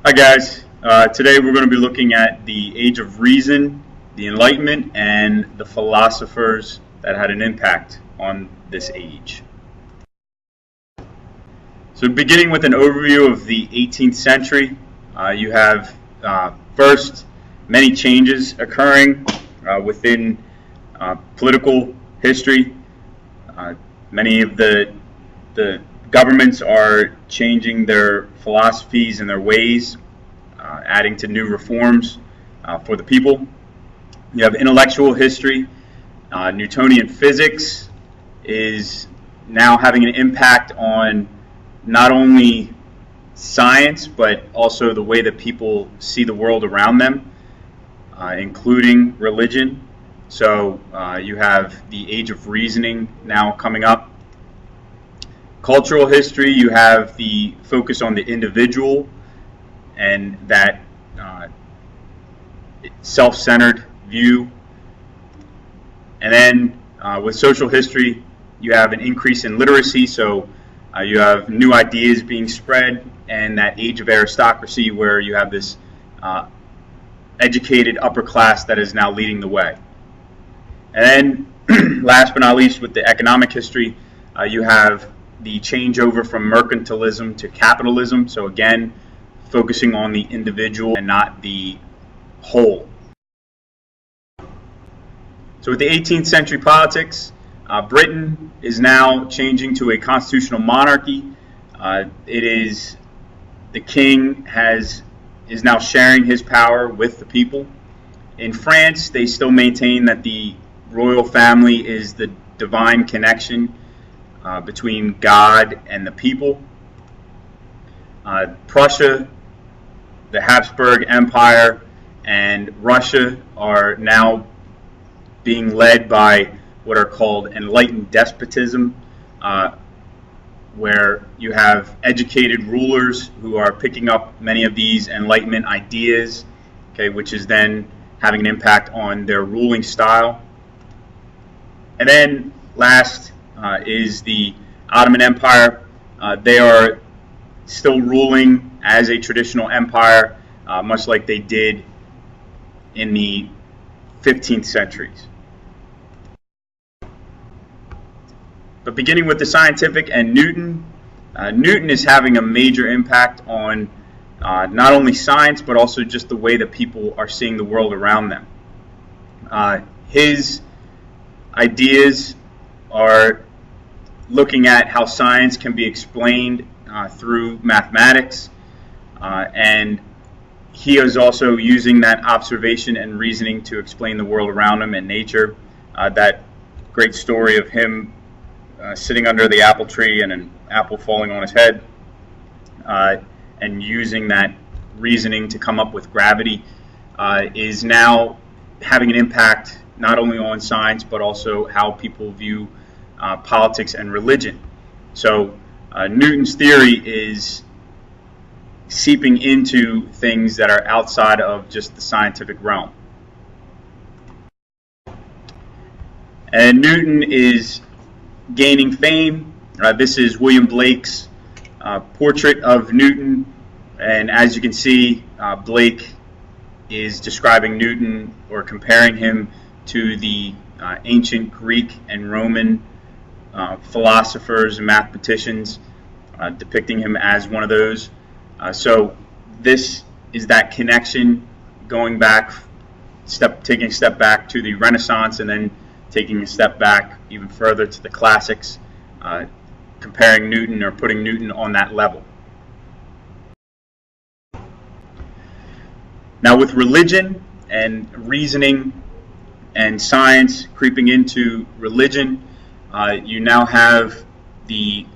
Hi guys, today we're going to be looking at the Age of Reason, the Enlightenment, and the philosophers that had an impact on this age. So beginning with an overview of the 18th century, you have first many changes occurring within political history. Many of the governments are changing their philosophies and their ways, adding to new reforms for the people. You have intellectual history. Newtonian physics is now having an impact on not only science, but also the way that people see the world around them, including religion. So you have the Age of Reasoning now coming up. Cultural history, you have the focus on the individual and that self-centered view. And then with social history, you have an increase in literacy, so you have new ideas being spread, and that age of aristocracy where you have this educated upper class that is now leading the way. And then last but not least, with the economic history, you have the changeover from mercantilism to capitalism. So again, focusing on the individual and not the whole. So with the 18th century politics, Britain is now changing to a constitutional monarchy. It is the king is now sharing his power with the people. In France, they still maintain that the royal family is the divine connection between God and the people. Prussia, the Habsburg Empire, and Russia are now being led by what are called enlightened despotism, where you have educated rulers who are picking up many of these Enlightenment ideas, which is then having an impact on their ruling style. And then last is the Ottoman Empire. They are still ruling as a traditional empire, much like they did in the 15th centuries. But beginning with the scientific and Newton, Newton is having a major impact on not only science, but also just the way that people are seeing the world around them. His ideas are looking at how science can be explained through mathematics, and he is also using that observation and reasoning to explain the world around him and nature. That great story of him sitting under the apple tree and an apple falling on his head, and using that reasoning to come up with gravity, is now having an impact not only on science, but also how people view politics and religion. So Newton's theory is seeping into things that are outside of just the scientific realm. And Newton is gaining fame. This is William Blake's portrait of Newton, and as you can see, Blake is describing Newton or comparing him to the ancient Greek and Roman philosophers and mathematicians, depicting him as one of those. So this is that connection, going back, taking a step back to the Renaissance, and then taking a step back even further to the classics, comparing Newton or putting Newton on that level. Now with religion and reasoning and science creeping into religion, you now have the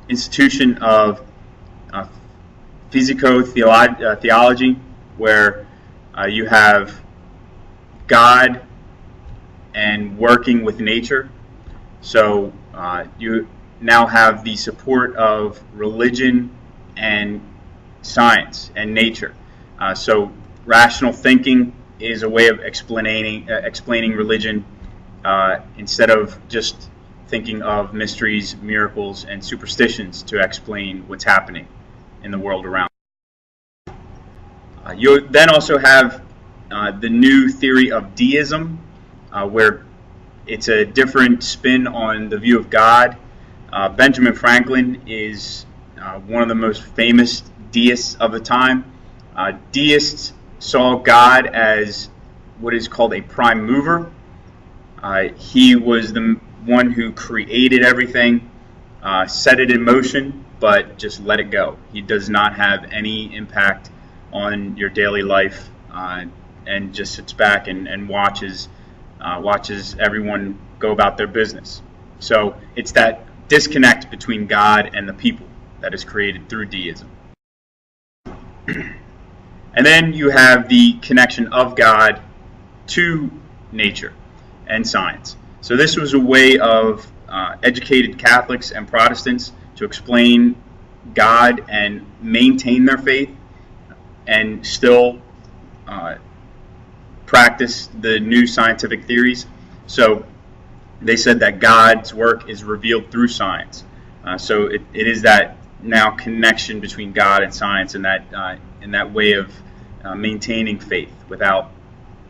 institution of physico-theology, where you have God and working with nature. So you now have the support of religion and science and nature. So rational thinking is a way of explaining religion, instead of just thinking of mysteries, miracles, and superstitions to explain what's happening in the world around. You then also have the new theory of Deism, where it's a different spin on the view of God. Benjamin Franklin is one of the most famous deists of the time. Deists saw God as what is called a prime mover. He was the one who created everything, set it in motion, but just let it go. He does not have any impact on your daily life, and just sits back and watches everyone go about their business. So it's that disconnect between God and the people that is created through deism. And then you have the connection of God to nature and science. So this was a way of educated Catholics and Protestants to explain God and maintain their faith and still practice the new scientific theories. So they said that God's work is revealed through science. So it is that now connection between God and science, and that way of maintaining faith without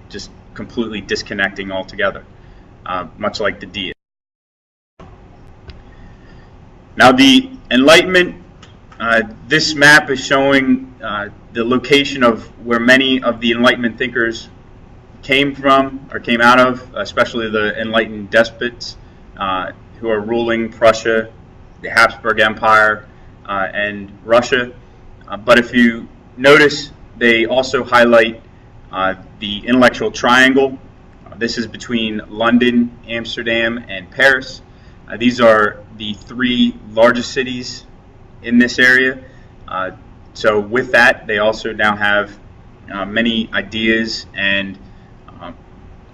just completely disconnecting altogether, much like the deist. Now the Enlightenment, this map is showing the location of where many of the Enlightenment thinkers came from or came out of, especially the enlightened despots who are ruling Prussia, the Habsburg Empire, and Russia. But if you notice, they also highlight the intellectual triangle. This is between London, Amsterdam, and Paris. These are the three largest cities in this area. So with that, they also now have many ideas, and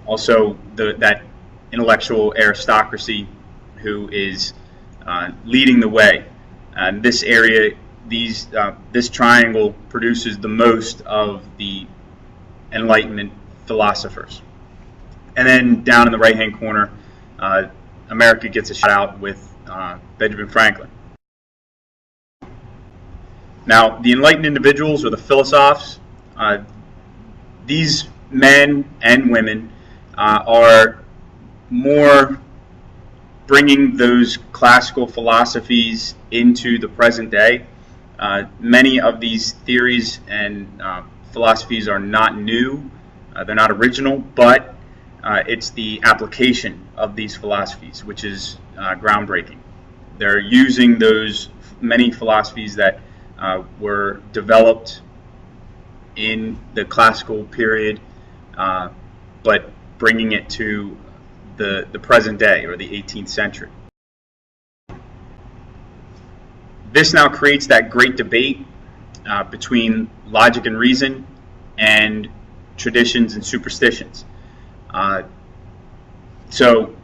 also that intellectual aristocracy who is leading the way. And this area, this triangle produces the most of the Enlightenment philosophers. And then down in the right-hand corner, America gets a shout out with Benjamin Franklin. Now, the enlightened individuals, or the philosophers, these men and women are more bringing those classical philosophies into the present day. Many of these theories and philosophies are not new, they're not original, but it's the application of these philosophies which is groundbreaking. They're using those many philosophies that were developed in the classical period, but bringing it to the present day, or the 18th century. This now creates that great debate between logic and reason and traditions and superstitions. So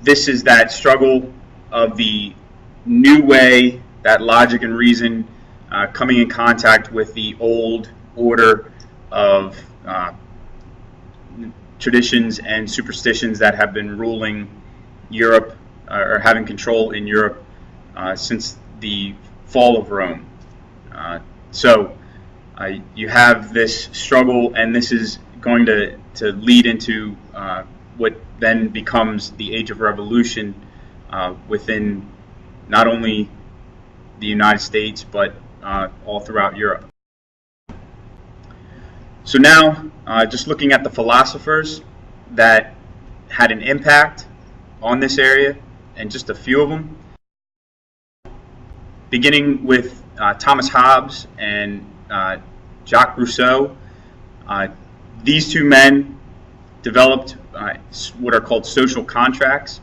this is that struggle of the new way, that logic and reason coming in contact with the old order of traditions and superstitions that have been ruling Europe, or having control in Europe since the fall of Rome. So you have this struggle, and this is going to lead into what then becomes the Age of Revolution within not only the United States, but all throughout Europe. So now, just looking at the philosophers that had an impact on this area, and just a few of them, beginning with Thomas Hobbes and Jacques Rousseau. These two men developed what are called social contracts.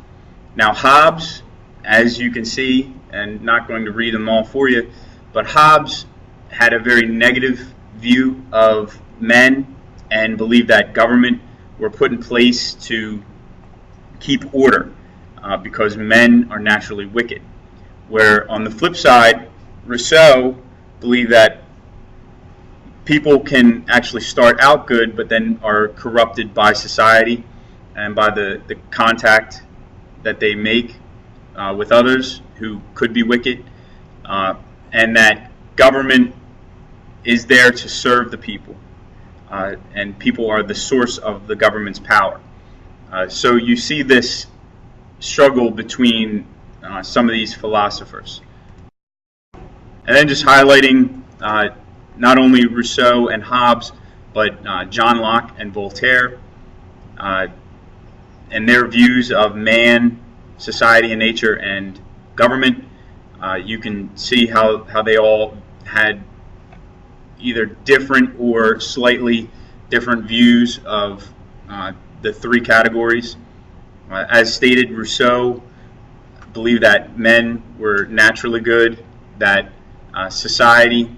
Now Hobbes, as you can see, and not going to read them all for you, but Hobbes had a very negative view of men and believed that government were put in place to keep order because men are naturally wicked. Where on the flip side, Rousseau believed that people can actually start out good, but then are corrupted by society and by the contact that they make with others who could be wicked, and that government is there to serve the people, and people are the source of the government's power. So you see this struggle between some of these philosophers. And then just highlighting not only Rousseau and Hobbes, but John Locke and Voltaire, and their views of man, society and nature, and government. You can see how they all had either different or slightly different views of the three categories. As stated, Rousseau believed that men were naturally good, that society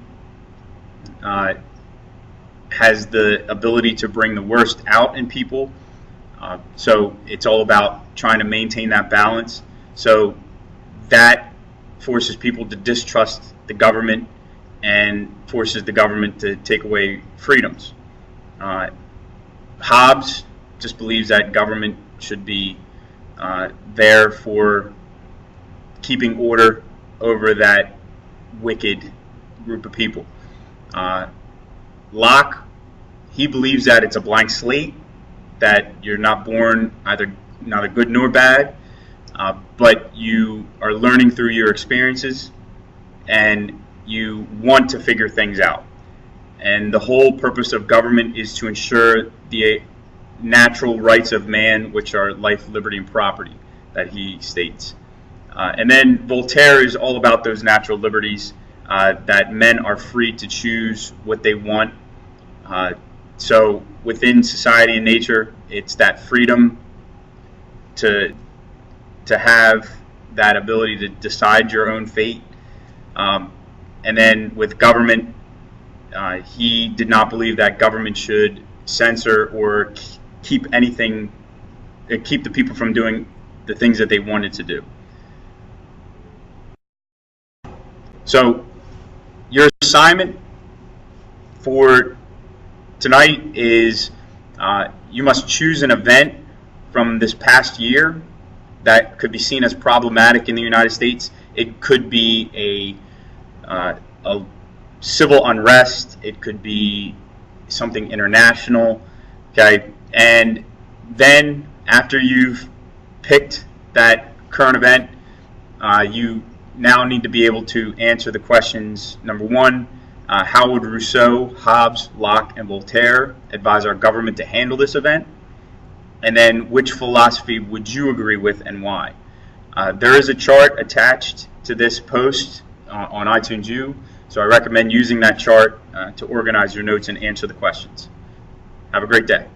has the ability to bring the worst out in people. So it's all about trying to maintain that balance. So that forces people to distrust the government and forces the government to take away freedoms. Hobbes just believes that government should be there for keeping order over that wicked group of people. Locke, he believes that it's a blank slate, that you're not born neither good nor bad, but you are learning through your experiences and you want to figure things out. And the whole purpose of government is to ensure the natural rights of man, which are life, liberty, and property, that he states. And then Voltaire is all about those natural liberties, that men are free to choose what they want. So within society and nature, it's that freedom to have that ability to decide your own fate. And then with government, he did not believe that government should censor or keep the people from doing the things that they wanted to do. So your assignment for tonight is you must choose an event from this past year that could be seen as problematic in the United States. It could be a civil unrest. It could be something international. Okay, and then after you've picked that current event, you now need to be able to answer the questions. Number one, how would Rousseau, Hobbes, Locke, and Voltaire advise our government to handle this event? And then, which philosophy would you agree with and why? There is a chart attached to this post on iTunes U, so I recommend using that chart to organize your notes and answer the questions. Have a great day.